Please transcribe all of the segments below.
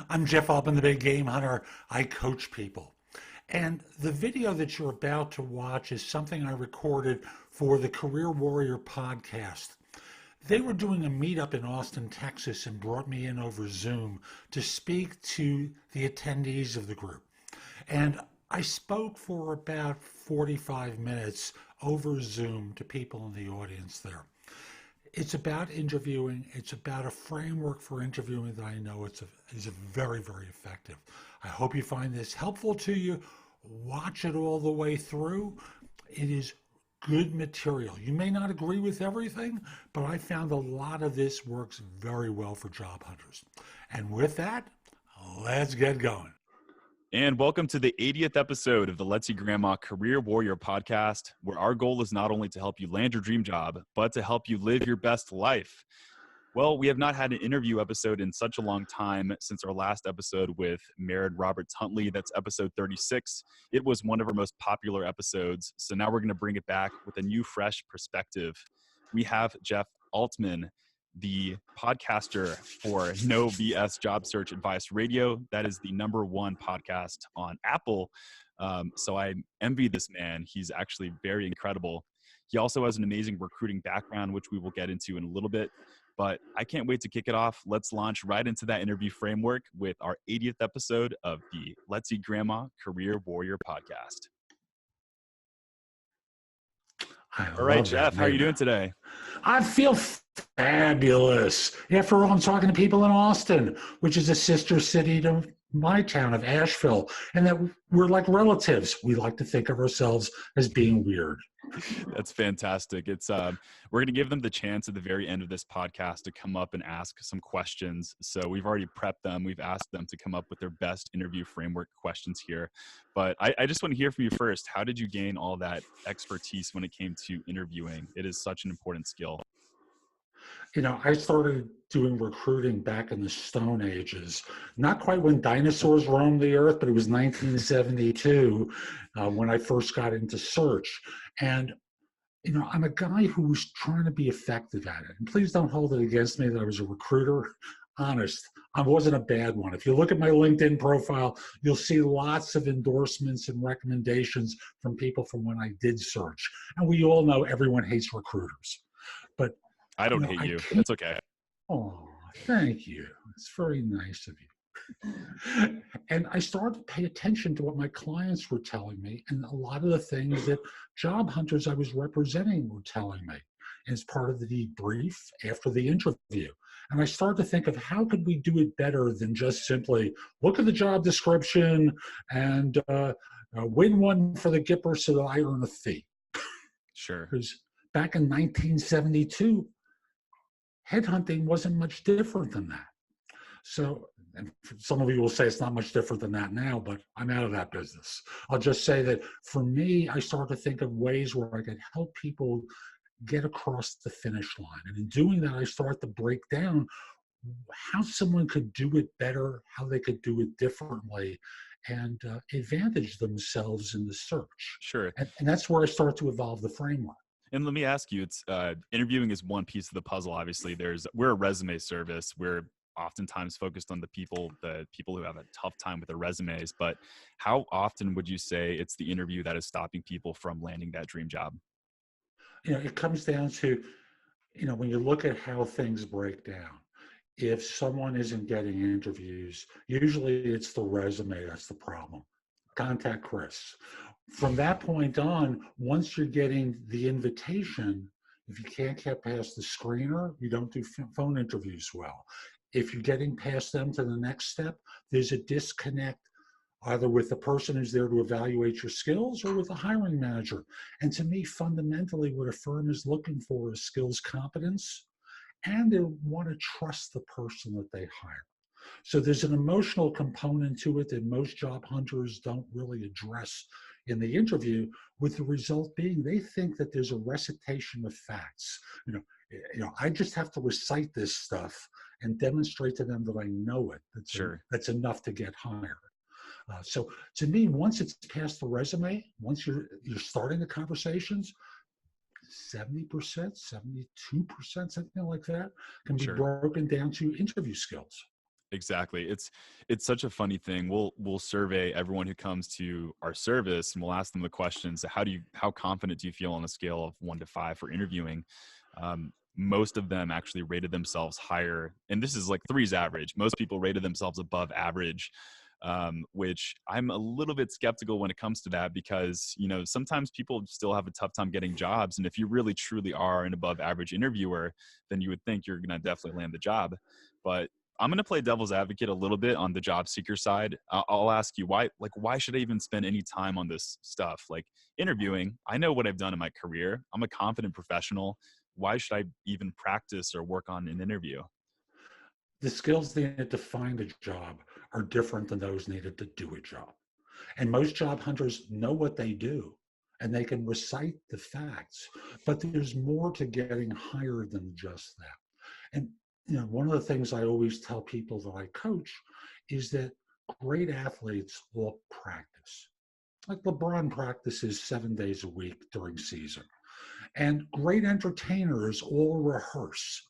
I'm Jeff Altman, the Big Game Hunter. I coach people. And the video that you're about to watch is something I recorded for the Career Warrior podcast. They were doing a meetup in Austin, Texas, and brought me in over Zoom to speak to the attendees of the group. And I spoke for about 45 minutes over Zoom to people in the audience there. It's about interviewing. It's about a framework for interviewing that I know is very, very effective. I hope you find this helpful to you. Watch it all the way through. It is good material. You may not agree with everything, but I found a lot of this works very well for job hunters. And with that, let's get going. And welcome to the 80th episode of the Let's See Grandma Career Warrior podcast, where our goal is not only to help you land your dream job, but to help you live your best life. Well, we have not had an interview episode in such a long time since our last episode with Merritt Roberts Huntley. That's episode 36. It was one of our most popular episodes. So now we're going to bring it back with a new, fresh perspective. We have Jeff Altman, the podcaster for No BS Job Search Advice Radio. That is the #1 podcast on Apple. So I envy this man. He's actually very incredible. He also has an amazing recruiting background, which we will get into in a little bit. But I can't wait to kick it off. Let's launch right into that interview framework with our 80th episode of the Let's See Grandma Career Warrior podcast. All right, Jeff, how are you doing today? I feel fabulous. After all, I'm talking to people in Austin, which is a sister city to my town of Asheville, and that we're like relatives. We like to think of ourselves as being weird. That's fantastic. It's we're going to give them the chance at the very end of this podcast to come up and ask some questions. So we've already prepped them. We've asked them to come up with their best interview framework questions here. But I just want to hear from you first. How did you gain all that expertise when it came to interviewing? It is such an important skill. You know, I started doing recruiting back in the Stone Ages, not quite when dinosaurs roamed the earth, but it was 1972 when I first got into search. And, you know, I'm a guy who was trying to be effective at it. And please don't hold it against me that I was a recruiter. Honest, I wasn't a bad one. If you look at my LinkedIn profile, you'll see lots of endorsements and recommendations from people from when I did search. And we all know everyone hates recruiters. But I don't hate you. That's okay. Oh, thank you. It's very nice of you. And I started to pay attention to what my clients were telling me and a lot of the things that job hunters I was representing were telling me as part of the debrief after the interview. And I started to think of how could we do it better than just simply look at the job description and win one for the Gipper so that I earn a fee. Sure. Because back in 1972, headhunting wasn't much different than that. So, and some of you will say it's not much different than that now, but I'm out of that business. I'll just say that for me, I started to think of ways where I could help people get across the finish line. And in doing that, I started to break down how someone could do it better, how they could do it differently, and advantage themselves in the search. Sure. And that's where I started to evolve the framework. And let me ask you, it's interviewing is one piece of the puzzle. Obviously, we're a resume service. We're oftentimes focused on the people who have a tough time with their resumes. But how often would you say it's the interview that is stopping people from landing that dream job? You know, it comes down to, you know, when you look at how things break down, if someone isn't getting interviews, usually it's the resume that's the problem. Contact Chris. From that point on, once you're getting the invitation, if you can't get past the screener, you don't do phone interviews well. If you're getting past them to the next step, there's a disconnect either with the person who's there to evaluate your skills or with the hiring manager. And to me, fundamentally, what a firm is looking for is skills competence, and they want to trust the person that they hire. So there's an emotional component to it that most job hunters don't really address in the interview, with the result being they think that there's a recitation of facts. You know, I just have to recite this stuff and demonstrate to them that I know it. That's enough to get hired. So to me, once it's past the resume, once you're starting the conversations, 70%, 72%, something like that, can be broken down to interview skills. Exactly. It's such a funny thing. We'll survey everyone who comes to our service, and we'll ask them the questions. How confident do you feel on a scale of 1 to 5 for interviewing? Most of them actually rated themselves higher, and this is like three's average. Most people rated themselves above average, which I'm a little bit skeptical when it comes to that, because sometimes people still have a tough time getting jobs, and if you really truly are an above average interviewer, then you would think you're going to definitely land the job. But I'm going to play devil's advocate a little bit on the job seeker side. I'll ask you why should I even spend any time on this stuff? Like interviewing, I know what I've done in my career. I'm a confident professional. Why should I even practice or work on an interview? The skills needed to find a job are different than those needed to do a job. And most job hunters know what they do and they can recite the facts, but there's more to getting hired than just that. And one of the things I always tell people that I coach is that great athletes will practice. Like LeBron practices 7 days a week during season. And great entertainers all rehearse.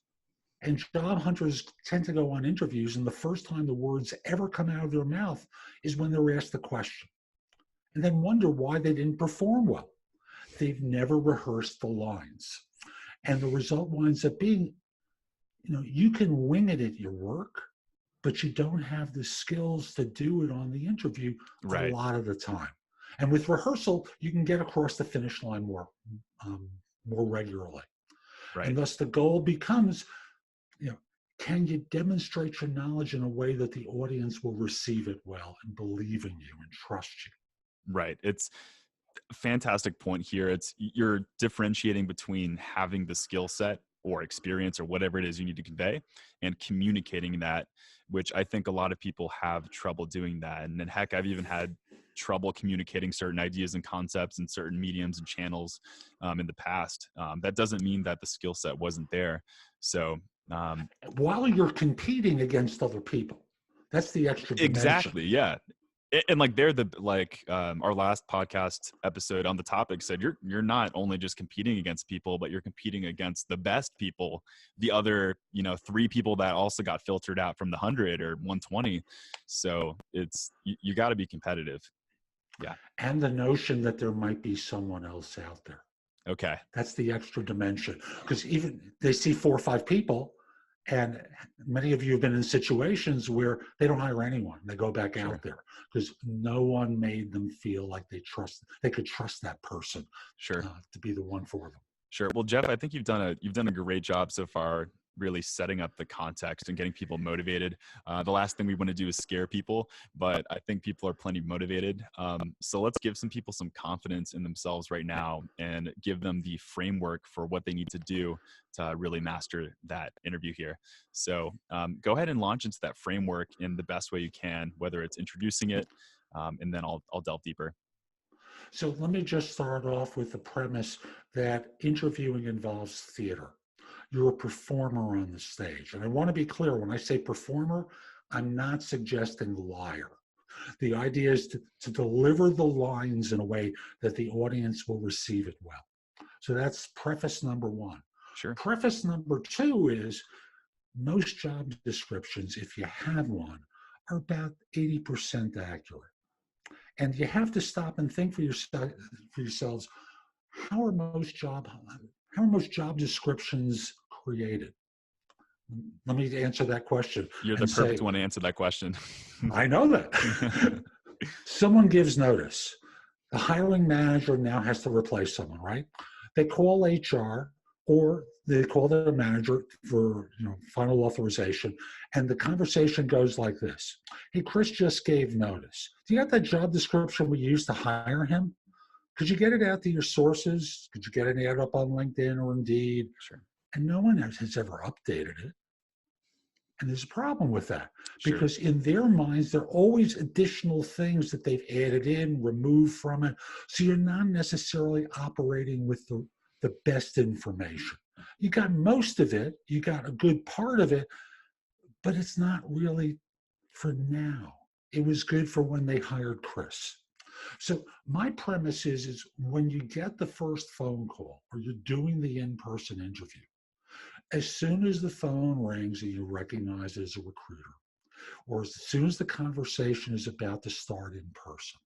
And job hunters tend to go on interviews, and the first time the words ever come out of their mouth is when they're asked the question, and then wonder why they didn't perform well. They've never rehearsed the lines. And the result winds up being, you can wing it at your work, but you don't have the skills to do it on the interview a Right. lot of the time. And with rehearsal, you can get across the finish line more regularly. Right. And thus the goal becomes, can you demonstrate your knowledge in a way that the audience will receive it well and believe in you and trust you? Right. It's a fantastic point here. You're differentiating between having the skill set or experience or whatever it is you need to convey and communicating that, which I think a lot of people have trouble doing that. And then heck, I've even had trouble communicating certain ideas and concepts in certain mediums and channels in the past. That doesn't mean that the skill set wasn't there. So while you're competing against other people, that's the extra dimension. exactly, yeah. And like our last podcast episode on the topic said, you're not only just competing against people, but you're competing against the best people, the other 3 people that also got filtered out from the 100 or 120. So you got to be competitive. Yeah. And the notion that there might be someone else out there. Okay. That's the extra dimension, because even they see 4 or 5 people, and many of you have been in situations where they don't hire anyone. They go back out there because no one made them feel like they could trust that person to be the one for them. Sure. Well, Jeff, I think you've done a great job so far, really setting up the context and getting people motivated. The last thing we want to do is scare people, but I think people are plenty motivated. So let's give some people some confidence in themselves right now and give them the framework for what they need to do to really master that interview here. So go ahead and launch into that framework in the best way you can, whether it's introducing it, and then I'll delve deeper. So let me just start off with the premise that interviewing involves theater. You're a performer on the stage. And I want to be clear, when I say performer, I'm not suggesting liar. The idea is to deliver the lines in a way that the audience will receive it well. So that's preface number 1. Sure. Preface number 2 is most job descriptions, if you have one, are about 80% accurate. And you have to stop and think for yourselves, how are most job descriptions created? Let me answer that question. You're the perfect one to answer that question. I know that. Someone gives notice. The hiring manager now has to replace someone, right? They call HR or they call their manager for final authorization, and the conversation goes like this. Hey, Chris just gave notice. Do you have that job description we used to hire him? Could you get it out to your sources? Could you get an ad up on LinkedIn or Indeed? Sure. And no one has ever updated it. And there's a problem with that, because in their minds, there are always additional things that they've added in, removed from it. So you're not necessarily operating with the best information. You got most of it, you got a good part of it, but it's not really for now. It was good for when they hired Chris. So my premise is when you get the first phone call or you're doing the in-person interview, as soon as the phone rings and you recognize it as a recruiter, or as soon as the conversation is about to start in person,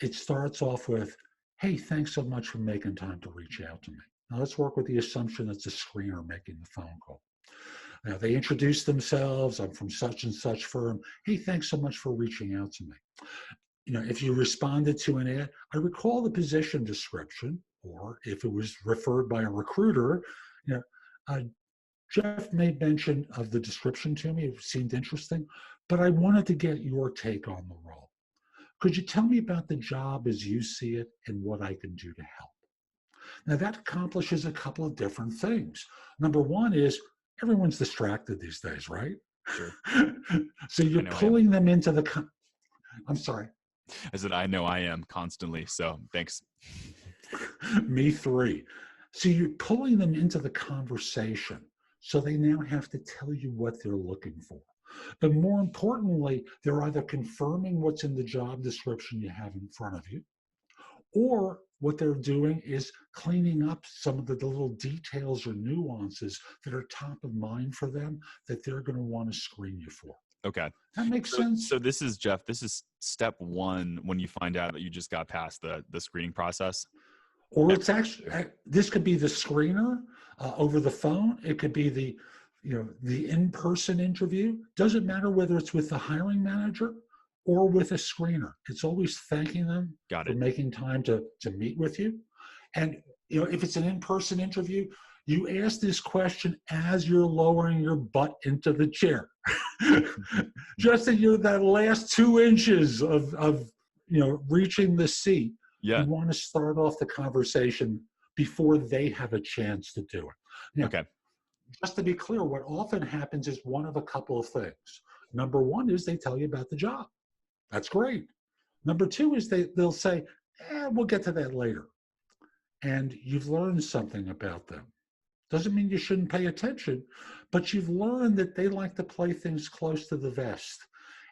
it starts off with, hey, thanks so much for making time to reach out to me. Now let's work with the assumption it's a screener making the phone call. Now they introduce themselves. I'm from such and such firm. Hey, thanks so much for reaching out to me. If you responded to an ad, I recall the position description, or if it was referred by a recruiter, you know, uh, Jeff made mention of the description to me. It seemed interesting, but I wanted to get your take on the role. Could you tell me about the job as you see it and what I can do to help? Now, that accomplishes a couple of different things. Number one is everyone's distracted these days, right? Sure. So I you're know I am. pulling them into I'm sorry. I said, I know I am constantly. So thanks. Me three. So you're pulling them into the conversation. So they now have to tell you what they're looking for. But more importantly, they're either confirming what's in the job description you have in front of you, or what they're doing is cleaning up some of the little details or nuances that are top of mind for them that they're going to want to screen you for. Okay. That makes sense? So this is, Jeff, this is step one when you find out that you just got past the screening process. Or it's actually, this could be the screener over the phone. It could be the in-person interview. Doesn't matter whether it's with the hiring manager or with a screener. It's always thanking them Got for it. making time to meet with you. And if it's an in-person interview, you ask this question as you're lowering your butt into the chair. Just that you're that last 2 inches of reaching the seat. Yeah. You want to start off the conversation before they have a chance to do it. Now, Okay. just to be clear, what often happens is one of a couple of things. Number one is they tell you about the job. That's great. Number two is they'll say, we'll get to that later. And you've learned something about them. Doesn't mean you shouldn't pay attention, but you've learned that they like to play things close to the vest.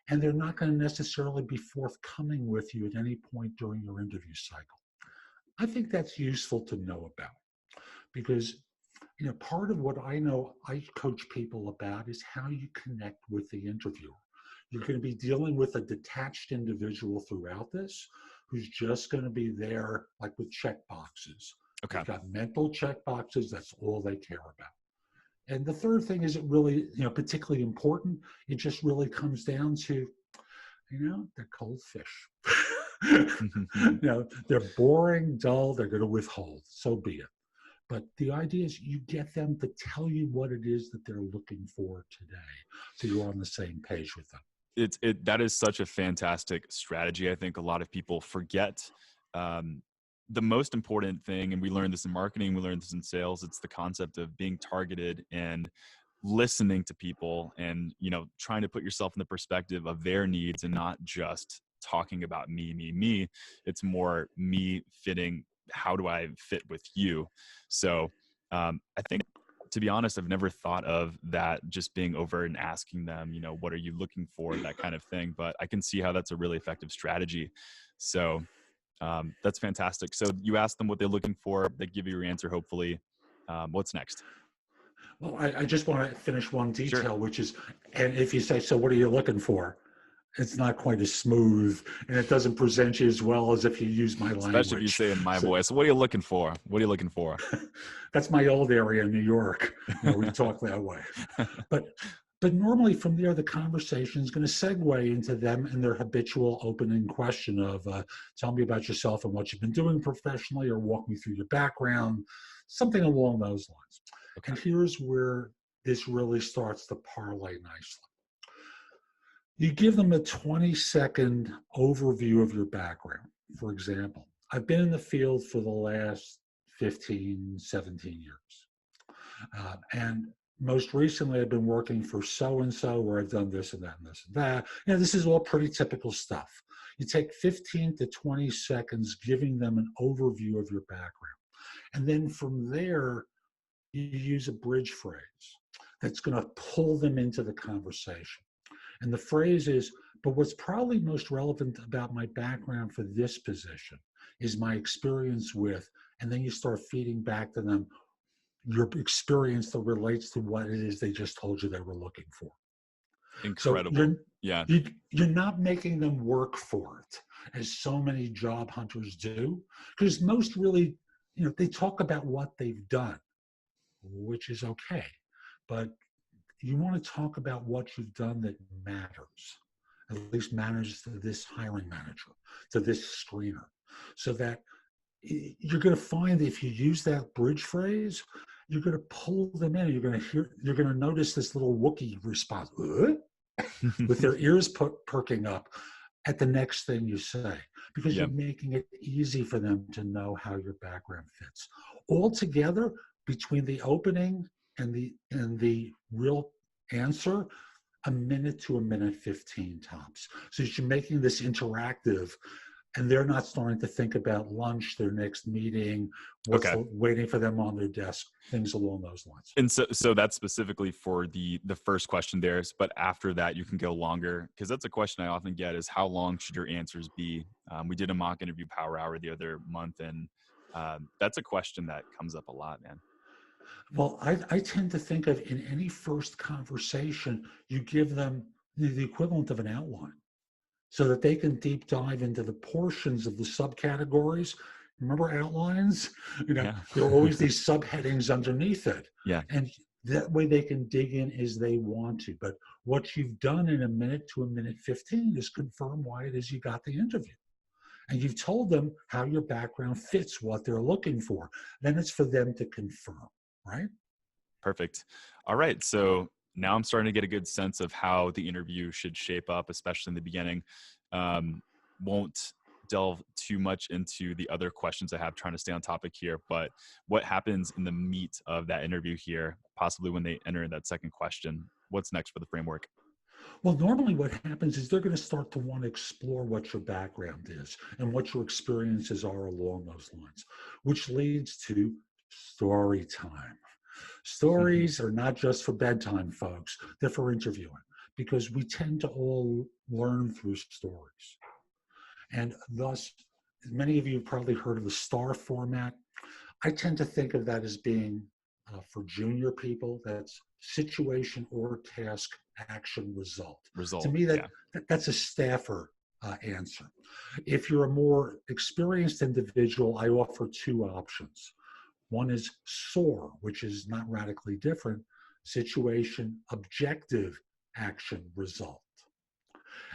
And they're not going to necessarily be forthcoming with you at any point during your interview cycle. I think that's useful to know about, because part of what I know I coach people about is how you connect with the interviewer. You're going to be dealing with a detached individual throughout this who's just going to be there like with check boxes. Okay. They've got mental check boxes. That's all they care about. And the third thing is it really, particularly important. It just really comes down to, they're cold fish. They're boring, dull. They're going to withhold. So be it. But the idea is you get them to tell you what it is that they're looking for today, so you're on the same page with them. That is such a fantastic strategy. I think a lot of people forget the most important thing, and we learned this in marketing, we learned this in sales. It's the concept of being targeted and listening to people, and trying to put yourself in the perspective of their needs and not just talking about me. It's more me fitting. How do I fit with you? So I think, to be honest, I've never thought of that just being overt and asking them, what are you looking for, that kind of thing. But I can see how that's a really effective strategy. So that's fantastic. So you ask them what they're looking for. They give you your answer, hopefully. What's next? Well, I just want to finish one detail, Sure. which is, and if you say, so what are you looking for? It's not quite as smooth, and it doesn't present you as well as if you use my language. Especially if you say in my voice, what are you looking for? What are you looking for? That's my old area in New York. We talk that way. But normally from there, the conversation is going to segue into them and their habitual opening question of, tell me about yourself and what you've been doing professionally, or walk me through your background, something along those lines. Okay. And here's where this really starts to parlay nicely. You give them a 20-second overview of your background. For example, I've been in the field for the last 15, 17 years. And most recently, I've been working for so-and-so, where I've done this and that and this and that. This is all pretty typical stuff. You take 15 to 20 seconds giving them an overview of your background. And then from there, you use a bridge phrase that's going to pull them into the conversation. And the phrase is, but what's probably most relevant about my background for this position is my experience with, and then you start feeding back to them your experience that relates to what it is they just told you they were looking for. So Incredible. Yeah. you're not making them work for it, as so many job hunters do, because most really, they talk about what they've done, which is okay, but you want to talk about what you've done that matters, at least matters to this hiring manager, to this screener, so that you're going to find if you use that bridge phrase, you're going to pull them in. You're going to notice this little Wookiee response with their ears perking up at the next thing you say, because Yeah. you're making it easy for them to know how your background fits. Altogether, between the opening and the real answer, a minute to a minute 15 tops. So you're making this interactive, and they're not starting to think about lunch, their next meeting, Okay. waiting for them on their desk, things along those lines. And so that's specifically for the first question there, but after that you can go longer, because that's a question I often get, is how long should your answers be? We did a mock interview power hour the other month, and that's a question that comes up a lot, man. Well, I tend to think of, in any first conversation, you give them the equivalent of an outline, so that they can deep dive into the portions of the subcategories. Remember outlines? Yeah. There are always these subheadings underneath it. Yeah. And that way they can dig in as they want to. But what you've done in a minute to a minute 15 is confirm why it is you got the interview. And you've told them how your background fits what they're looking for. Then it's for them to confirm, right? Perfect. All right. So now I'm starting to get a good sense of how the interview should shape up, especially in the beginning. Won't delve too much into the other questions I have, trying to stay on topic here, but what happens in the meat of that interview here, possibly when they enter that second question? What's next for the framework? Well, normally what happens is they're going to start to want to explore what your background is and what your experiences are along those lines, which leads to story time. Stories are not just for bedtime, folks. They're for interviewing, because we tend to all learn through stories. And thus, many of you have probably heard of the STAR format. I tend to think of that as being, for junior people, that's situation or task, action, result. To Result. me, Yeah. that's a staffer answer. If you're a more experienced individual, I offer two options. One is SOAR, which is not radically different: situation, objective, action, result.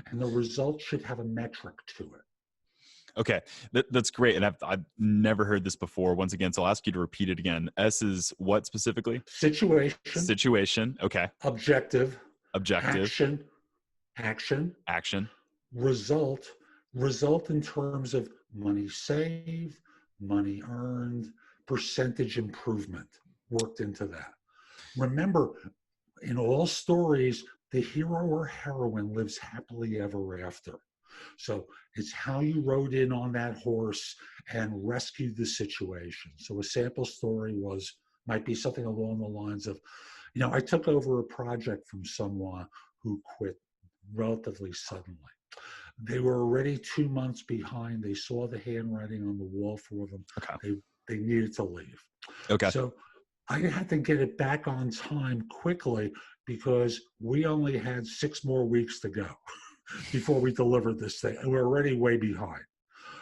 And the result should have a metric to it. Okay, that's great. And I've never heard this before. Once again, so I'll ask you to repeat it again. S is what specifically? Situation, Situation. Okay. objective, Objective. action, action, Action. result, result in terms of money saved, money earned, percentage improvement worked into that. Remember, in all stories, the hero or heroine lives happily ever after. So it's how you rode in on that horse and rescued the situation. So a sample story might be something along the lines of, I took over a project from someone who quit relatively suddenly. They were already 2 months behind. They saw the handwriting on the wall for them. Okay. They needed to leave. Okay. So I had to get it back on time quickly, because we only had 6 more weeks to go before we delivered this thing. And we're already way behind.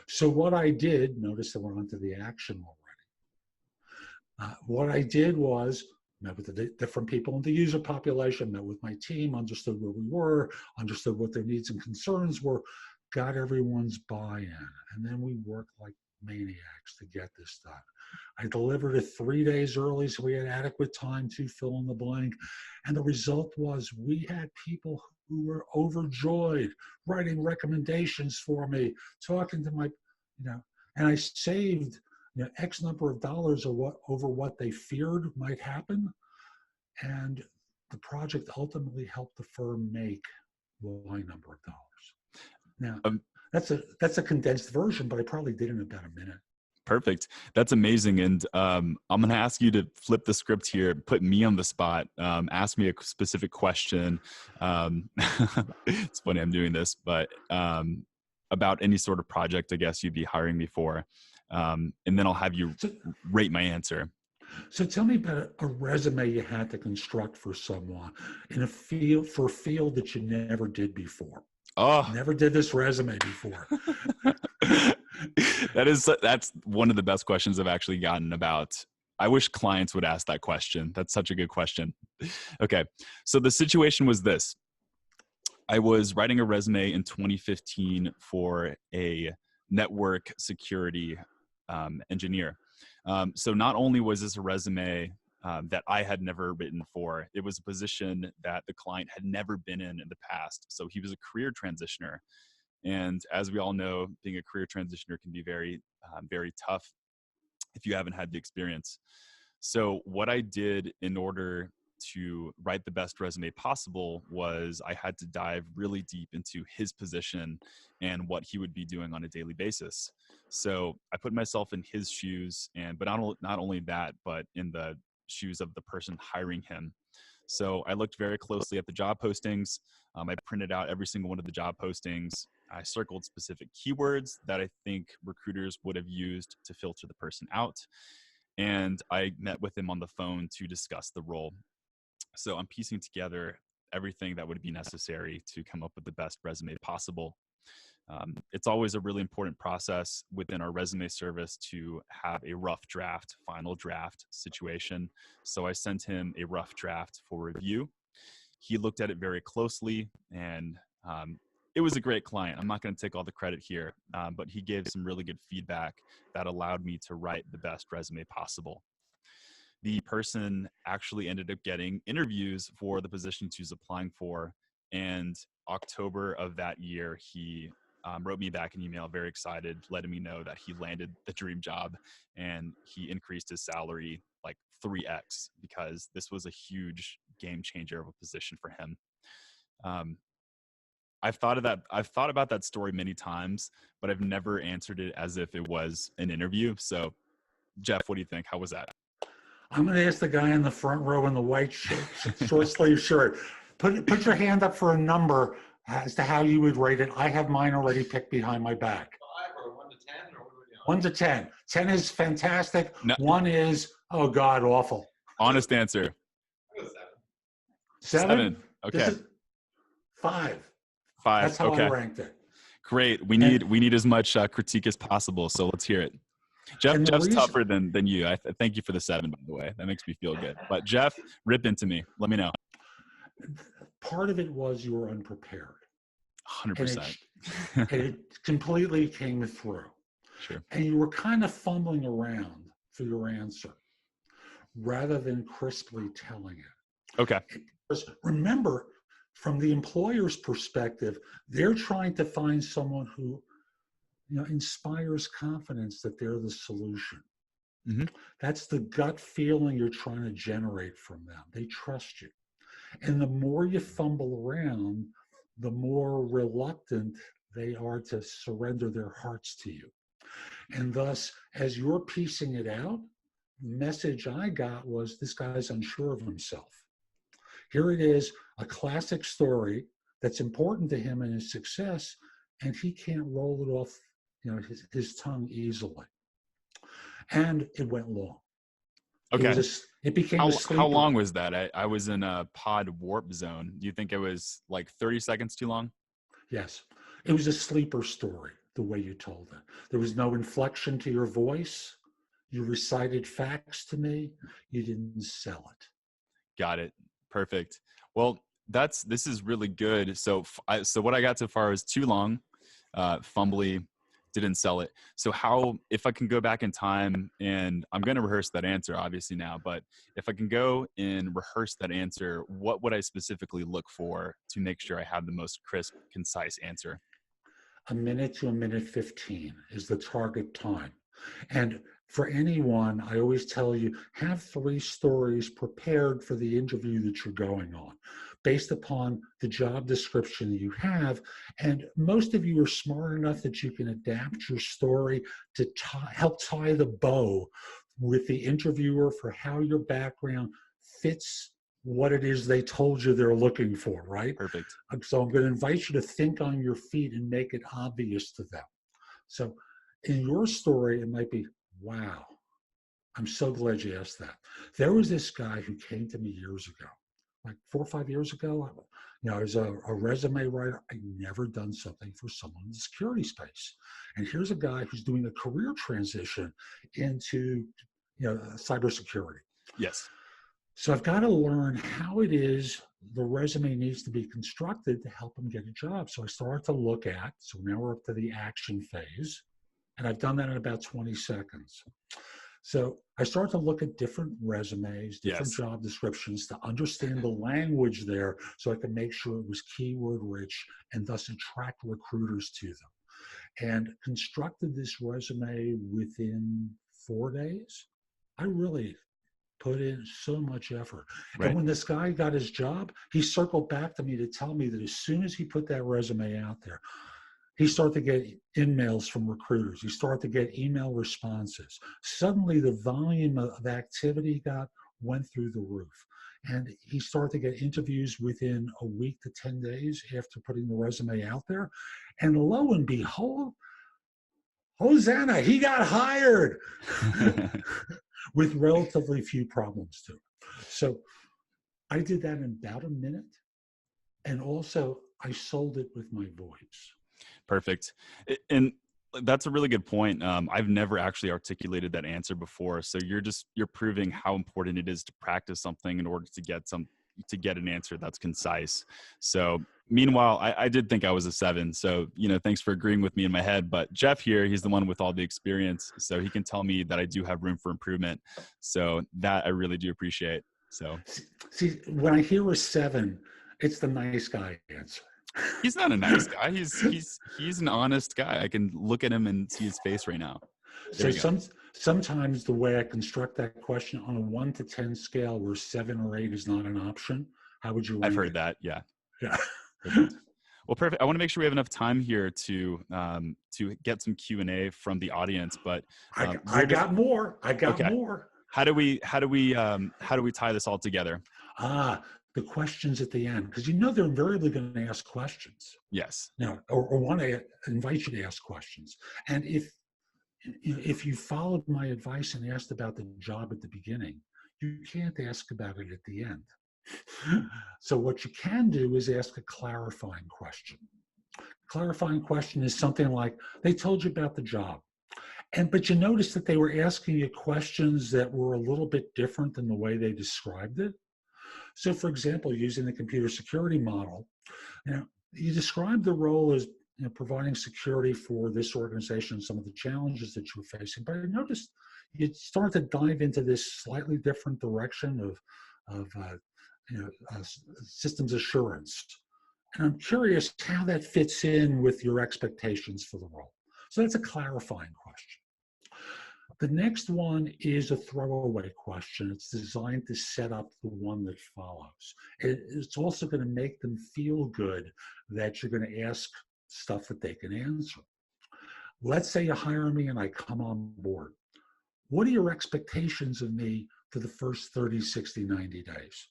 So what I did, notice that we're onto the action already. What I did was met with the different people in the user population, met with my team, understood where we were, understood what their needs and concerns were, got everyone's buy-in. And then we worked like maniacs to get this done. I delivered it 3 days early, so we had adequate time to fill in the blank. And the result was we had people who were overjoyed, writing recommendations for me, talking to my, and I saved X number of dollars over what they feared might happen. And the project ultimately helped the firm make Y number of dollars. Now, that's a condensed version, but I probably did it in about a minute. Perfect. That's amazing. And I'm going to ask you to flip the script here, put me on the spot, ask me a specific question. It's funny I'm doing this, but about any sort of project, I guess you'd be hiring me for. And then I'll have you rate my answer. So tell me about a resume you had to construct for someone in a field that you never did before. Oh, Never did this resume before. that's one of the best questions I've actually gotten about. I wish clients would ask that question. That's such a good question. Okay. So the situation was this. I was writing a resume in 2015 for a network security engineer. So not only was this a resume that I had never written for, it was a position that the client had never been in the past. So he was a career transitioner. And as we all know, being a career transitioner can be very tough if you haven't had the experience. So what I did in order to write the best resume possible was I had to dive really deep into his position and what he would be doing on a daily basis. So I put myself in his shoes, but not only that, but in the shoes of the person hiring him. So I looked very closely at the job postings. I printed out every single one of the job postings. I circled specific keywords that I think recruiters would have used to filter the person out. And I met with him on the phone to discuss the role. So I'm piecing together everything that would be necessary to come up with the best resume possible. It's always a really important process within our resume service to have a rough draft, final draft situation. So I sent him a rough draft for review. He looked at it very closely, and it was a great client. I'm not going to take all the credit here, but he gave some really good feedback that allowed me to write the best resume possible. The person actually ended up getting interviews for the positions he was applying for. And October of that year, he wrote me back an email, very excited, letting me know that he landed the dream job and he increased his salary like 3x because this was a huge game changer of a position for him. Um, I've thought about that story many times, but I've never answered it as if it was an interview. So, Jeff, what do you think? How was that? I'm going to ask the guy in the front row in the white short sleeve shirt. Put your hand up for a number as to how you would rate it. I have mine already picked behind my back. 5 or 1 to 10, or what are we doing? 1 to 10. 10 is fantastic. No. 1 is, oh God, awful. Honest answer. I go 7. 7? Okay. This is 5. 5. That's how Okay. I ranked it. Great. We need as much critique as possible. So let's hear it. Jeff's tougher than you. I thank you for the 7, by the way. That makes me feel good. But Jeff, rip into me. Let me know. Part of it was you were unprepared. 100%. And it completely came through. Sure. And you were kind of fumbling around for your answer rather than crisply telling it. Okay. Because remember, from the employer's perspective, they're trying to find someone who inspires confidence that they're the solution. Mm-hmm. That's the gut feeling you're trying to generate from them. They trust you. And the more you fumble around, the more reluctant they are to surrender their hearts to you. And thus, as you're piecing it out, the message I got was this guy's unsure of himself. Here it is, a classic story that's important to him and his success, and he can't roll it off his tongue easily. And it went long. Okay. It became a sleeper. How long was that? I was in a pod warp zone. Do you think it was like 30 seconds too long? Yes. It was a sleeper story, the way you told it. There was no inflection to your voice. You recited facts to me. You didn't sell it. Got it. Perfect. Well, this is really good. So what I got so far is too long, fumbly, didn't sell it. So if I can go back in time, and I'm going to rehearse that answer obviously now, but if I can go and rehearse that answer, what would I specifically look for to make sure I have the most crisp, concise answer? A minute to a minute 15 is the target time. And for anyone, I always tell you, have 3 stories prepared for the interview that you're going on, based upon the job description you have. And most of you are smart enough that you can adapt your story to help tie the bow with the interviewer for how your background fits what it is they told you they're looking for, right? Perfect. So I'm going to invite you to think on your feet and make it obvious to them. So in your story, it might be, wow, I'm so glad you asked that. There was this guy who came to me years ago, like 4 or 5 years ago. As a resume writer, I'd never done something for someone in the security space. And here's a guy who's doing a career transition into, cybersecurity. Yes. So I've got to learn how it is the resume needs to be constructed to help him get a job. So I started to look at, so now we're up to the action phase, and I've done that in about 20 seconds. So I started to look at different resumes, different Yes. job descriptions to understand the language there so I could make sure it was keyword rich and thus attract recruiters to them. And constructed this resume within 4 days. I really put in so much effort. Right. And when this guy got his job, he circled back to me to tell me that as soon as he put that resume out there, he started to get emails from recruiters. He started to get email responses. Suddenly the volume of activity went through the roof. And he started to get interviews within a week to 10 days after putting the resume out there. And lo and behold, Hosanna, he got hired with relatively few problems to it. So I did that in about a minute. And also I sold it with my voice. Perfect. And that's a really good point. I've never actually articulated that answer before. So you're proving how important it is to practice something in order to get an answer that's concise. So meanwhile, I did think I was a 7. So, thanks for agreeing with me in my head, but Jeff here, he's the one with all the experience. So he can tell me that I do have room for improvement. So that I really do appreciate. So see, when I hear a 7, it's the nice guy answer. He's not a nice guy. He's an honest guy. I can look at him and see his face right now. So sometimes the way I construct that question on a 1 to 10 scale where 7 or 8 is not an option, how would you rank I've heard it? that. Yeah. Yeah. Perfect. Well, perfect. I want to make sure we have enough time here to get some Q&A from the audience, but I got more. How do we tie this all together? The questions at the end, because they're invariably going to ask questions. Yes. Or want to invite you to ask questions. And if you followed my advice and asked about the job at the beginning, you can't ask about it at the end. So what you can do is ask a clarifying question. Clarifying question is something like, they told you about the job. But you notice that they were asking you questions that were a little bit different than the way they described it. So for example, using the computer security model, you describe the role as providing security for this organization, some of the challenges that you're facing. But I noticed you start to dive into this slightly different direction of systems assurance. And I'm curious how that fits in with your expectations for the role. So that's a clarifying question. The next one is a throwaway question. It's designed to set up the one that follows. It's also going to make them feel good that you're going to ask stuff that they can answer. Let's say you hire me and I come on board. What are your expectations of me for the first 30, 60, 90 days?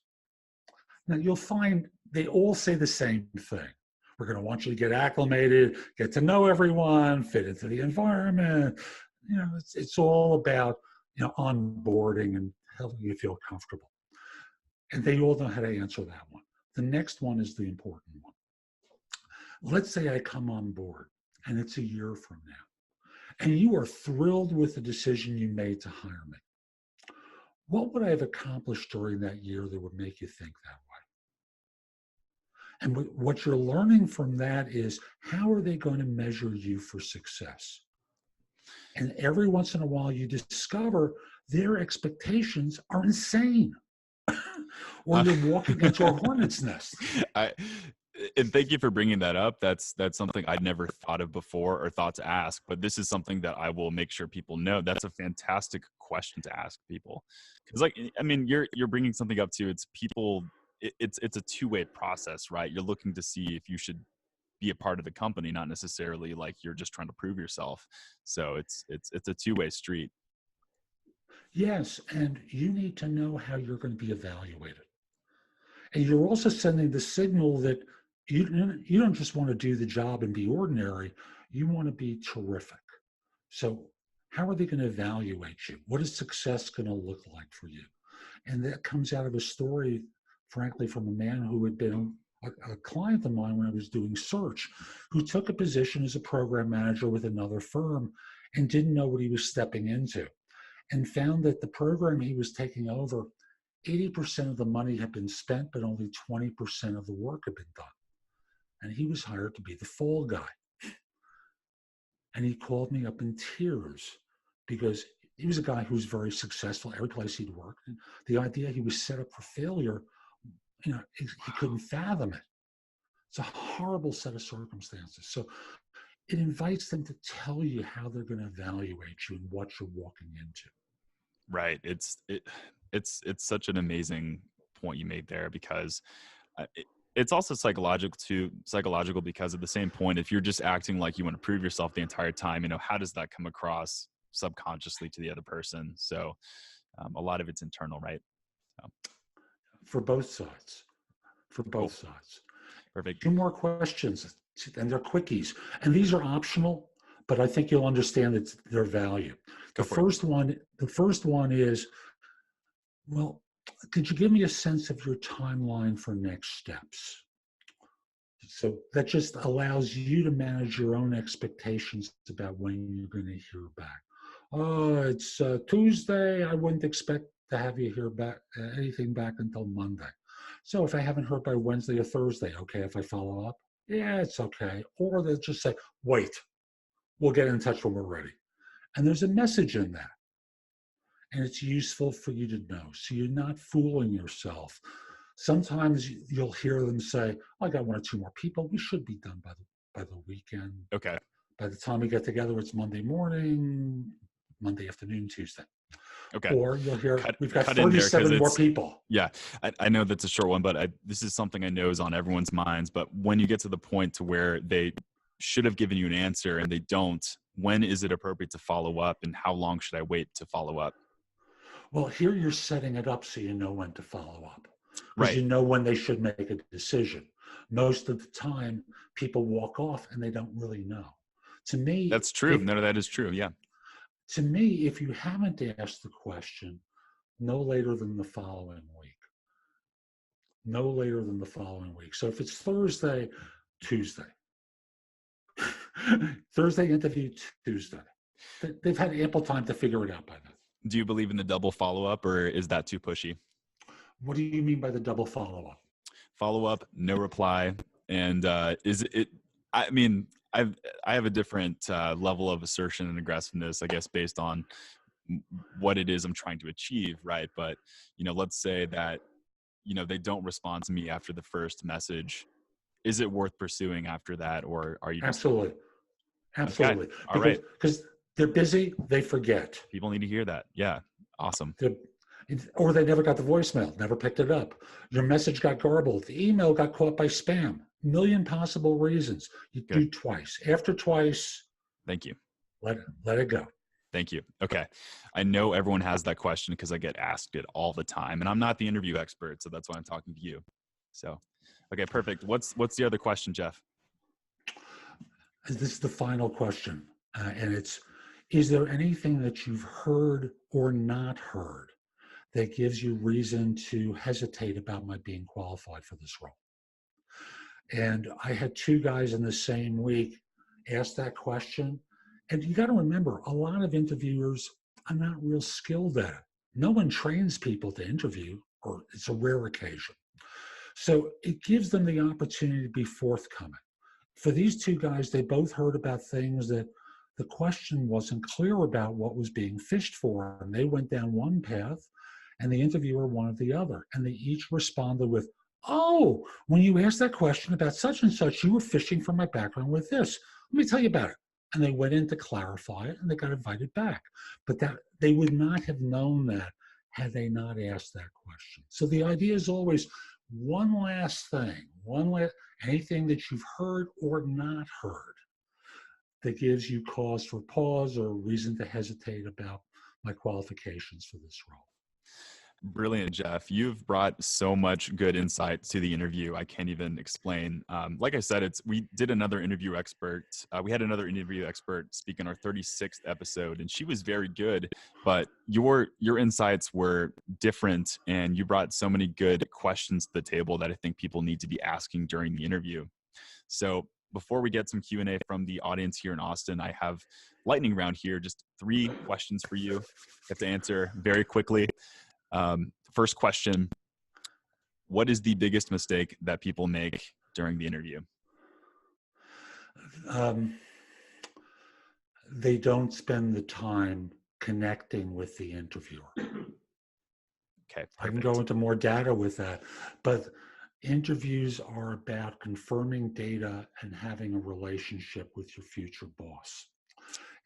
Now you'll find they all say the same thing. We're going to want you to get acclimated, get to know everyone, fit into the environment. It's all about, onboarding and helping you feel comfortable. And they all know how to answer that one. The next one is the important one. Let's say I come on board and it's a year from now, and you are thrilled with the decision you made to hire me. What would I have accomplished during that year that would make you think that way? And what you're learning from that is, how are they going to measure you for success? And every once in a while, you discover their expectations are insane, or you're walking into a hornet's nest. And thank you for bringing that up. That's something I'd never thought of before or thought to ask, but this is something that I will make sure people know. That's a fantastic question to ask people, because you're bringing something up too. It's people. It's a two-way process, right? You're looking to see if you should be a part of the company, not necessarily like you're just trying to prove yourself. So it's a two-way street. Yes, and you need to know how you're going to be evaluated. And you're also sending the signal that you don't just want to do the job and be ordinary, you want to be terrific. So How are they going to evaluate you? What is success going to look like for you? And that comes out of a story, frankly, from a man who had been a client of mine when I was doing search, who took a position as a program manager with another firm and didn't know what he was stepping into, and found that the program he was taking over, 80% of the money had been spent, but only 20% of the work had been done. And he was hired to be the fall guy. And he called me up in tears because he was a guy who was very successful every place he'd worked. And the idea he was set up for failure, he couldn't fathom it. It's a horrible set of circumstances. So it invites them to tell you how they're going to evaluate you and what you're walking into. Right. It's such an amazing point you made there, because it's also psychological because at the same point, if you're just acting like you want to prove yourself the entire time, how does that come across subconsciously to the other person? So a lot of it's internal, right? So. For both sides. Cool. Perfect. 2 more questions, and they're quickies. And these are optional, but I think you'll understand that their value. The first one is, well, could you give me a sense of your timeline for next steps? So that just allows you to manage your own expectations about when you're going to hear back. Oh, it's Tuesday. I wouldn't expect to have you hear back anything back until Monday. So if I haven't heard by Wednesday or Thursday, okay, if I follow up, yeah, it's okay. Or they'll just say, wait, we'll get in touch when we're ready. And there's a message in that. And it's useful for you to know. So you're not fooling yourself. Sometimes you'll hear them say, I got 1 or 2 more people. We should be done by the weekend. Okay. By the time we get together, it's Monday morning, Monday afternoon, Tuesday. Okay. Or you'll hear, we've got cut 37 more people. Yeah. I know that's a short one, but this is something I know is on everyone's minds. But when you get to the point to where they should have given you an answer and they don't, when is it appropriate to follow up, and how long should I wait to follow up? Well, here you're setting it up so you know when to follow up. Because Right. you know when they should make a decision. Most of the time, people walk off and they don't really know. To me, that's true. None of that is true. Yeah. To me, if you haven't asked the question, no later than the following week. No later than the following week. So if it's Thursday, Tuesday. Thursday interview, Tuesday. They've had ample time to figure it out by then. Do you believe in the double follow-up, or is that too pushy? What do you mean by the double follow-up? Follow-up, no reply. And is it, I mean, I have a different level of assertion and aggressiveness, I guess, based on what it is I'm trying to achieve, right? But, let's say that, they don't respond to me after the first message. Is it worth pursuing after that, or are you just... Absolutely. Okay. All right. Because they're busy, they forget. People need to hear that. Yeah. Awesome. Or they never got the voicemail, never picked it up. Your message got garbled. The email got caught by spam. Million possible reasons. You do twice. After twice, thank you. Let it go. Thank you. Okay. I know everyone has that question because I get asked it all the time, and I'm not the interview expert, so that's why I'm talking to you. So, okay, perfect. What's the other question, Jeff? This is the final question, and it's, is there anything that you've heard or not heard that gives you reason to hesitate about my being qualified for this role? And I had 2 guys in the same week ask that question. And you got to remember, a lot of interviewers are not real skilled at it. No one trains people to interview, or it's a rare occasion. So it gives them the opportunity to be forthcoming. For these 2 guys, they both heard about things that the question wasn't clear about what was being fished for. And they went down one path and the interviewer wanted the other. And they each responded with, oh, when you asked that question about such and such, you were fishing for my background with this. Let me tell you about it. And they went in to clarify it and they got invited back. But that they would not have known that had they not asked that question. So the idea is always one last thing, anything that you've heard or not heard that gives you cause for pause or reason to hesitate about my qualifications for this role. Brilliant, Jeff. You've brought so much good insight to the interview. I can't even explain. Like I said, we did another interview expert. We had another interview expert speak in our 36th episode, and she was very good. But your insights were different, and you brought so many good questions to the table that I think people need to be asking during the interview. So before we get some Q&A from the audience here in Austin, I have lightning round here. Just 3 questions for you. You have to answer very quickly. First question, what is the biggest mistake that people make during the interview? They don't spend the time connecting with the interviewer. Okay, I can perfect. go into more data with that, but interviews are about confirming data and having a relationship with your future boss.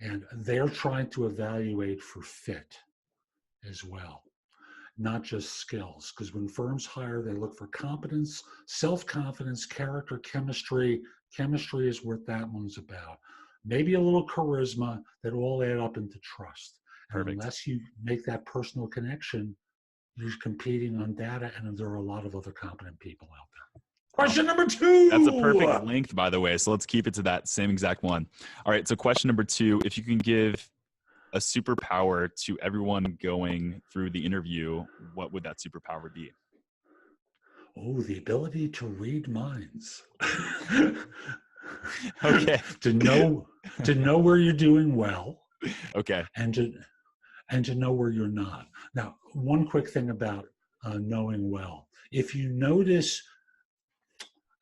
And they're trying to evaluate for fit as well, not just skills. Because when firms hire, they look for competence, self-confidence, character, chemistry. Chemistry is what that one's about. Maybe a little charisma that all add up into trust. And Perfect. unless you make that personal connection, you're competing on data, and there are a lot of other competent people out there. Question number 2. That's a perfect length, by the way. So let's keep it to that same exact one. All right. So question number 2, if you can give a superpower to everyone going through the interview, what would that superpower be? Oh, the ability to read minds. Okay. to know where you're doing well. Okay. And to know where you're not. Now, one quick thing about knowing well. If you notice,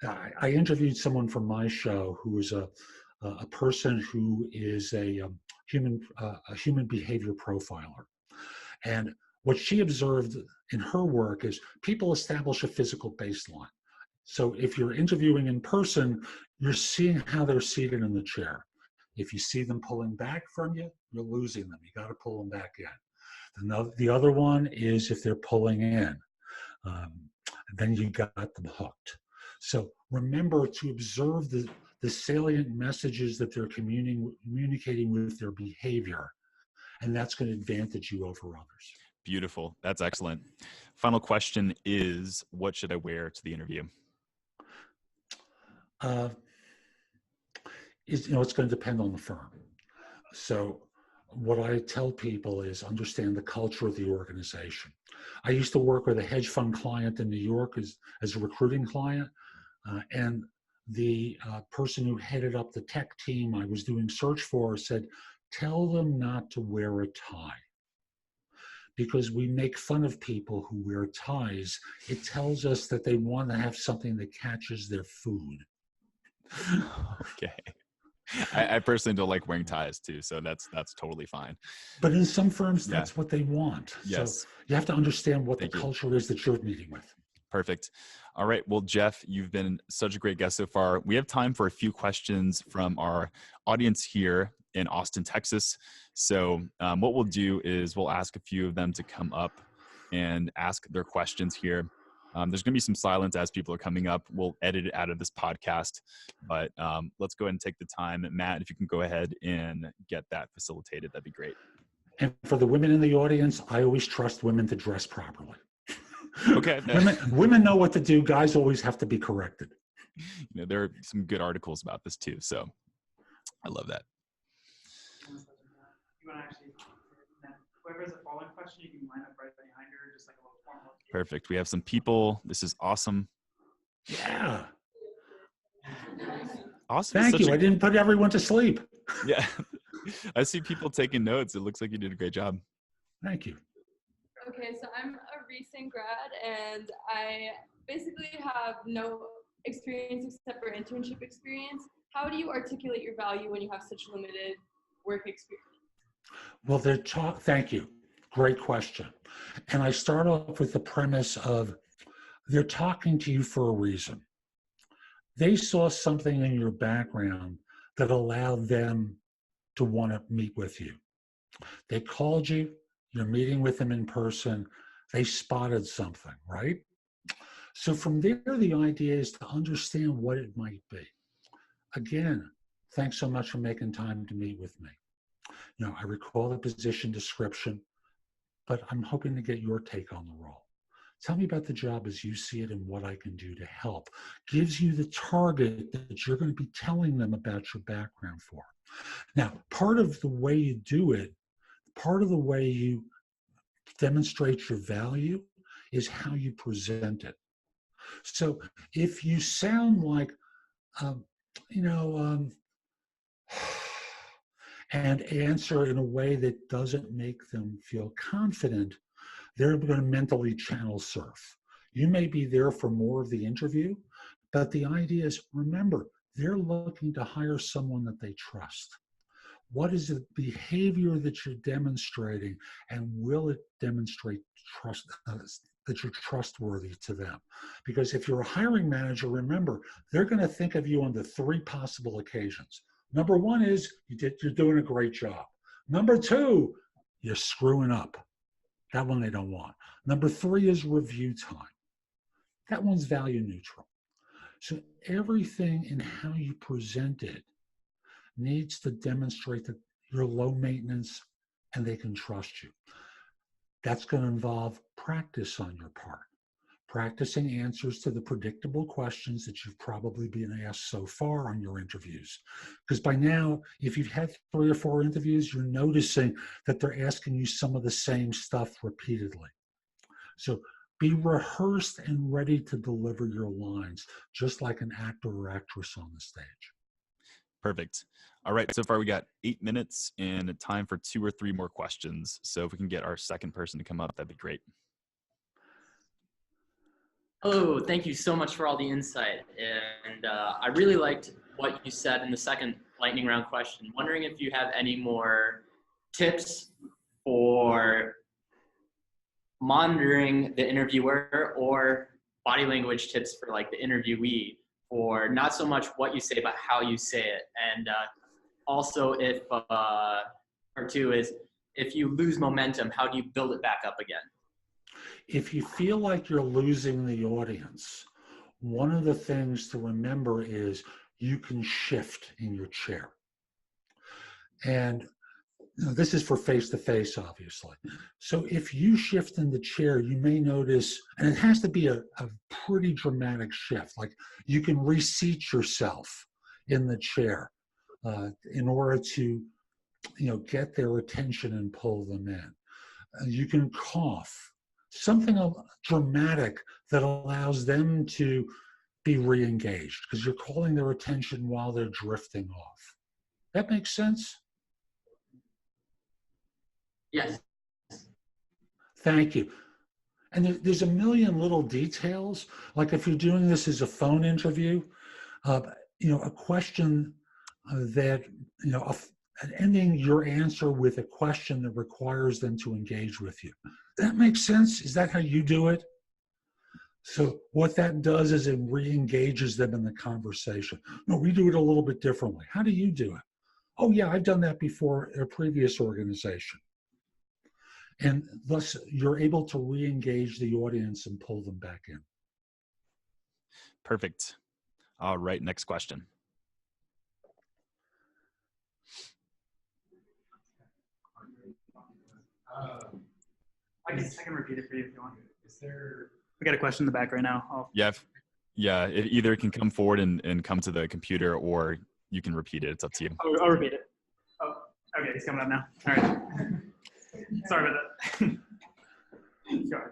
I interviewed someone from my show who is a person who is a human behavior profiler, and what she observed in her work is people establish a physical baseline. So if you're interviewing in person, you're seeing how they're seated in the chair. If you see them pulling back from you, you're losing them. You got to pull them back in. The other one is if they're pulling in, then you got them hooked. So remember to observe the salient messages that they're communicating with their behavior, and that's going to advantage you over others. Beautiful. That's excellent. Final question is, what should I wear to the interview? It's going to depend on the firm. So what I tell people is understand the culture of the organization. I used to work with a hedge fund client in New York as a recruiting client, and the person who headed up the tech team I was doing search for said, tell them not to wear a tie. Because we make fun of people who wear ties. It tells us that they want to have something that catches their food. Okay. I personally don't like wearing ties too, so that's totally fine. But in some firms, that's what they want. Yes. So you have to understand what the culture is that you're meeting with. Perfect. All right. Well, Jeff, you've been such a great guest so far. We have time for a few questions from our audience here in Austin, Texas. So what we'll do is we'll ask a few of them to come up and ask their questions here. There's going to be some silence as people are coming up. We'll edit it out of this podcast, but let's go ahead and take the time. Matt, if you can go ahead and get that facilitated, that'd be great. And for the women in the audience, I always trust women to dress properly. Okay. women know what to do. Guys always have to be corrected. You know, there are some good articles about this too. So I love that. You want to actually, whoever's the following question, you can line up right behind her, just like a little formal. Perfect. We have some people. This is awesome. Yeah. Awesome. Thank you. I didn't put everyone to sleep. Yeah. I see people taking notes. It looks like you did a great job. Thank you. Okay, so I'm a recent grad and I basically have no experience except for internship experience. How do you articulate your value when you have such limited work experience? Well, thank you. Great question. And I start off with the premise of they're talking to you for a reason. They saw something in your background that allowed them to want to meet with you. They called you, you're meeting with them in person, they spotted something, right? So from there, the idea is to understand what it might be. Again, thanks so much for making time to meet with me. I recall the position description. but I'm hoping to get your take on the role. Tell me about the job as you see it and what I can do to help. Gives you the target that you're going to be telling them about your background for. Now, part of the way you do it, part of the way you demonstrate your value is how you present it. So if you sound like, you know, and answer in a way that doesn't make them feel confident, they're going to mentally channel surf. You may be there for more of the interview, but the idea is, remember, they're looking to hire someone that they trust. What is the behavior that you're demonstrating, and will it demonstrate trust, that you're trustworthy to them? Because if you're a hiring manager, remember, they're going to think of you on the 3 possible occasions. Number 1 is you're doing a great job. Number 2, you're screwing up. That one they don't want. Number 3 is review time. That one's value neutral. So everything in how you present it needs to demonstrate that you're low maintenance and they can trust you. That's going to involve practice on your part. Practicing answers to the predictable questions that you've probably been asked so far on your interviews. Because by now, if you've had 3 or 4 interviews, you're noticing that they're asking you some of the same stuff repeatedly. So be rehearsed and ready to deliver your lines, just like an actor or actress on the stage. Perfect. All right, so far we got 8 minutes and time for 2 or 3 more questions. So if we can get our second person to come up, that'd be great. Hello, thank you so much for all the insight. And I really liked what you said in the second lightning round question. Wondering if you have any more tips for monitoring the interviewer, or body language tips for like the interviewee, for not so much what you say, but how you say it. And also if, part 2 is, if you lose momentum, how do you build it back up again? If you feel like you're losing the audience, one of the things to remember is you can shift in your chair. And this is for face-to-face, obviously. So if you shift in the chair, you may notice, and it has to be a pretty dramatic shift, like you can reseat yourself in the chair in order to, get their attention and pull them in. You can cough, something dramatic that allows them to be re-engaged, because you're calling their attention while they're drifting off. That makes sense? Yes. Thank you. And there's a million little details. Like if you're doing this as a phone interview, a question that, ending your answer with a question that requires them to engage with you. That makes sense? Is that how you do it? So what that does is it re-engages them in the conversation. No, we do it a little bit differently. How do you do it? Oh yeah, I've done that before at a previous organization. And thus you're able to re-engage the audience and pull them back in. Perfect. All right, next question. I can repeat it for you if you want. We got a question in the back right now. Yeah, it either can come forward and come to the computer, or you can repeat it. It's up to you. I'll repeat it. Oh, okay, it's coming up now. All right. Sorry about that.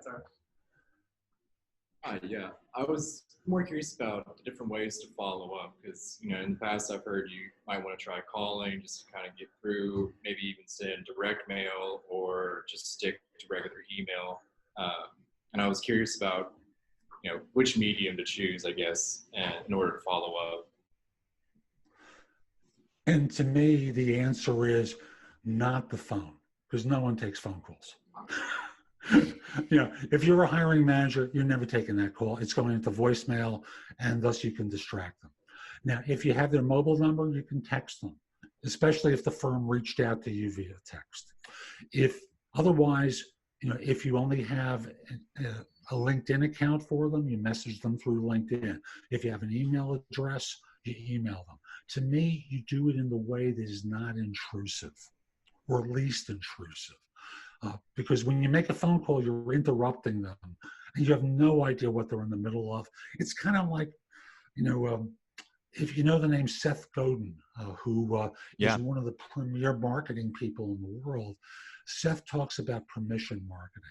Sorry. Yeah, I was more curious about the different ways to follow up, because in the past I've heard you might want to try calling just to kind of get through, maybe even send direct mail or just stick to regular email. And I was curious about which medium to choose, I guess, in order to follow up. And to me, the answer is not the phone, because no one takes phone calls. If you're a hiring manager, you're never taking that call. It's going into voicemail, and thus you can distract them. Now, if you have their mobile number, you can text them, especially if the firm reached out to you via text. If otherwise, if you only have a LinkedIn account for them, you message them through LinkedIn. If you have an email address, you email them. To me, you do it in the way that is not intrusive, or least intrusive. Because when you make a phone call, you're interrupting them, and you have no idea what they're in the middle of. It's kind of like, if you know the name Seth Godin, who Yeah. is one of the premier marketing people in the world. Seth talks about permission marketing.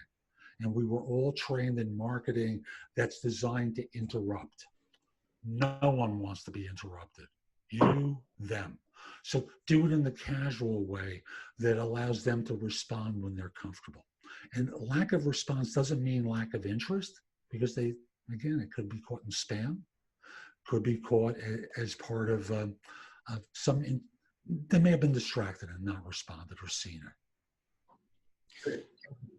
And we were all trained in marketing that's designed to interrupt. No one wants to be interrupted. You, them. So do it in the casual way that allows them to respond when they're comfortable. And lack of response doesn't mean lack of interest, because it could be caught in spam, could be caught as part of they may have been distracted and not responded or seen it.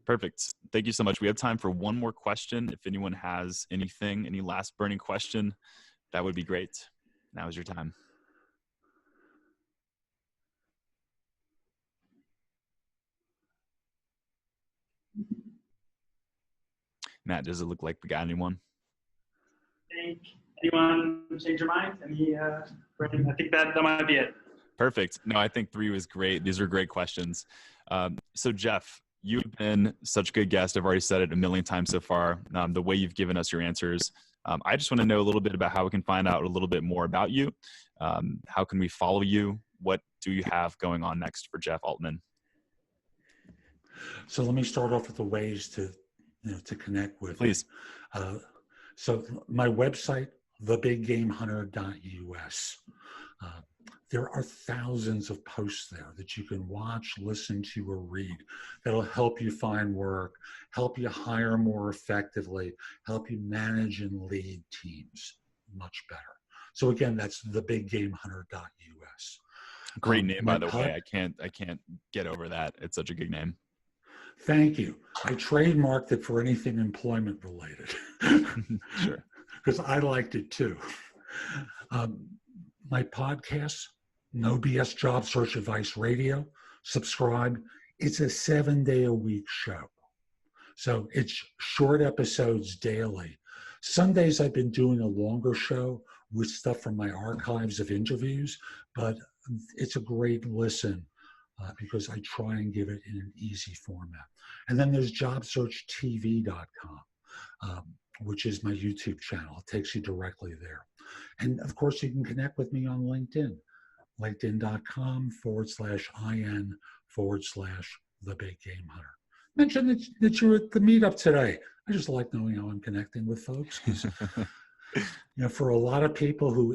Perfect. Thank you so much. We have time for one more question. If anyone has any last burning question, that would be great. Now is your time. Matt, does it look like we got anyone? Anyone change your mind? I think that might be it. Perfect. No, I think 3 was great. These are great questions. So Jeff, you've been such a good guest. I've already said it a million times so far. The way you've given us your answers. I just want to know a little bit about how we can find out a little bit more about you. How can we follow you? What do you have going on next for Jeff Altman? So let me start off with the ways to connect with me. Please. So my website, thebiggamehunter.us. There are thousands of posts there that you can watch, listen to, or read that'll help you find work, help you hire more effectively, help you manage and lead teams much better. So again, that's thebiggamehunter.us. Great name, by the way. I can't get over that. It's such a good name. Thank you. I trademarked it for anything employment related. Sure. Because I liked it too. My podcast, No BS Job Search Advice Radio, subscribe. It's a 7-day-a-week show. So it's short episodes daily. Sundays I've been doing a longer show with stuff from my archives of interviews, but it's a great listen because I try and give it in an easy format. And then there's JobSearchTV.com, which is my YouTube channel. It takes you directly there. And of course, you can connect with me on LinkedIn, linkedin.com/IN/TheBigGameHunter. Mention that you're at the meetup today. I just like knowing how I'm connecting with folks, because for a lot of people who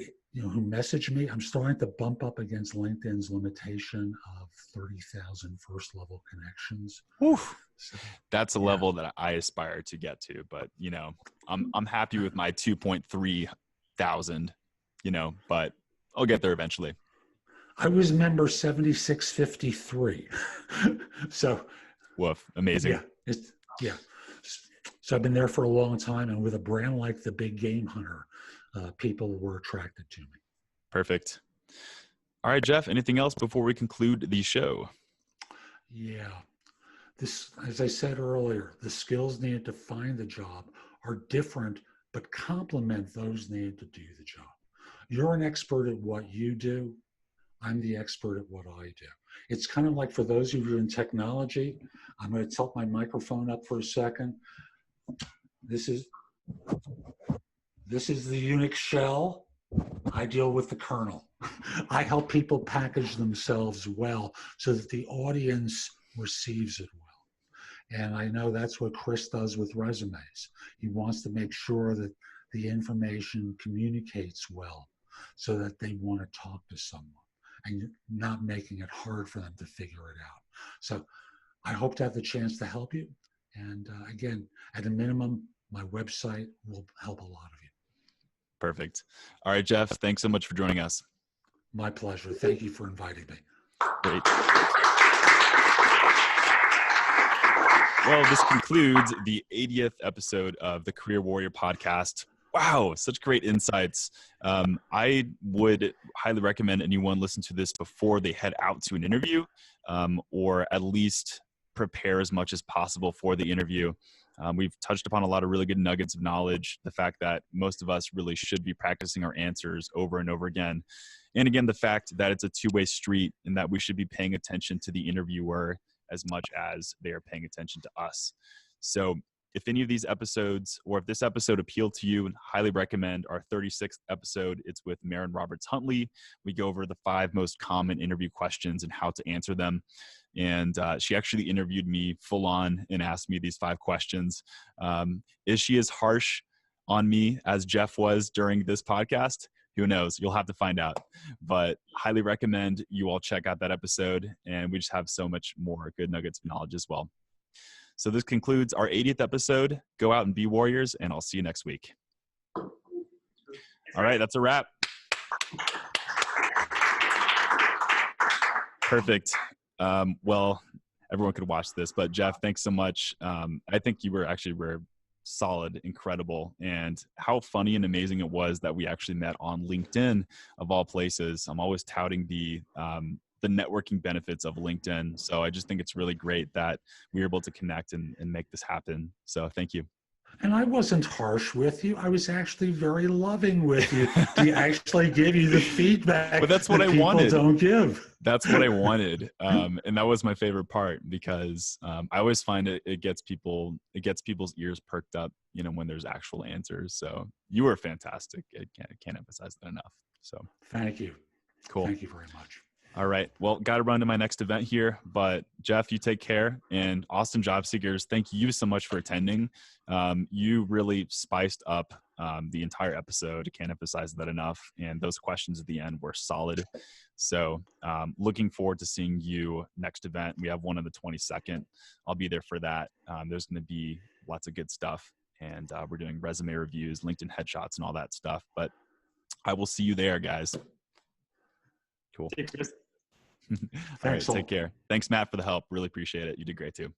message me, I'm starting to bump up against LinkedIn's limitation of 30,000 first-level connections. Oof. So, that's a level that I aspire to get to, but I'm happy with my 2.3 thousand, but I'll get there eventually. I was member 7653. So woof, amazing. Yeah. So I've been there for a long time, and with a brand like the Big Game Hunter, people were attracted to me. Perfect. All right, Jeff, anything else before we conclude the show? Yeah. This, as I said earlier, the skills needed to find the job are different, but complement those needed to do the job. You're an expert at what you do. I'm the expert at what I do. It's kind of like, for those of you in technology, I'm going to tilt my microphone up for a second. This is the Unix shell. I deal with the kernel. I help people package themselves well so that the audience receives it well. And I know that's what Chris does with resumes. He wants to make sure that the information communicates well so that they want to talk to someone, and not making it hard for them to figure it out. So I hope to have the chance to help you. And again, at a minimum, my website will help a lot of you. Perfect. All right, Jeff, thanks so much for joining us. My pleasure. Thank you for inviting me. Great. Well, this concludes the 80th episode of the Career Warrior podcast. Wow, such great insights. I would highly recommend anyone listen to this before they head out to an interview, or at least prepare as much as possible for the interview. We've touched upon a lot of really good nuggets of knowledge, the fact that most of us really should be practicing our answers over and over again. And again, the fact that it's a two-way street and that we should be paying attention to the interviewer as much as they are paying attention to us. So if any of these episodes, or if this episode appealed to you, highly recommend our 36th episode. It's with Maren Roberts-Huntley. We go over the 5 most common interview questions and how to answer them. And she actually interviewed me full on and asked me these 5 questions. Is she as harsh on me as Jeff was during this podcast? Who knows? You'll have to find out. But highly recommend you all check out that episode. And we just have so much more good nuggets of knowledge as well. So this concludes our 80th episode. Go out and be warriors, and I'll see you next week. All right, that's a wrap. Perfect. Well, everyone could watch this, but Jeff, thanks so much. I think you were solid, incredible, and how funny and amazing it was that we actually met on LinkedIn of all places. I'm always touting the networking benefits of LinkedIn. So I just think it's really great that we were able to connect and make this happen. So thank you. And I wasn't harsh with you. I was actually very loving with you to actually give you the feedback. But that's what that I people wanted. Don't give. That's what I wanted. And that was my favorite part, because I always find it gets people's ears perked up, when there's actual answers. So you were fantastic. I can't emphasize that enough. So thank you. Cool. Thank you very much. All right. Well, got to run to my next event here, but Jeff, you take care. And Austin Job Seekers, thank you so much for attending. You really spiced up the entire episode. I can't emphasize that enough. And those questions at the end were solid. So looking forward to seeing you next event. We have one on the 22nd. I'll be there for that. There's going to be lots of good stuff. And we're doing resume reviews, LinkedIn headshots, and all that stuff. But I will see you there, guys. Cool. All right, take care. Thanks, Matt, for the help. Really appreciate it. You did great too.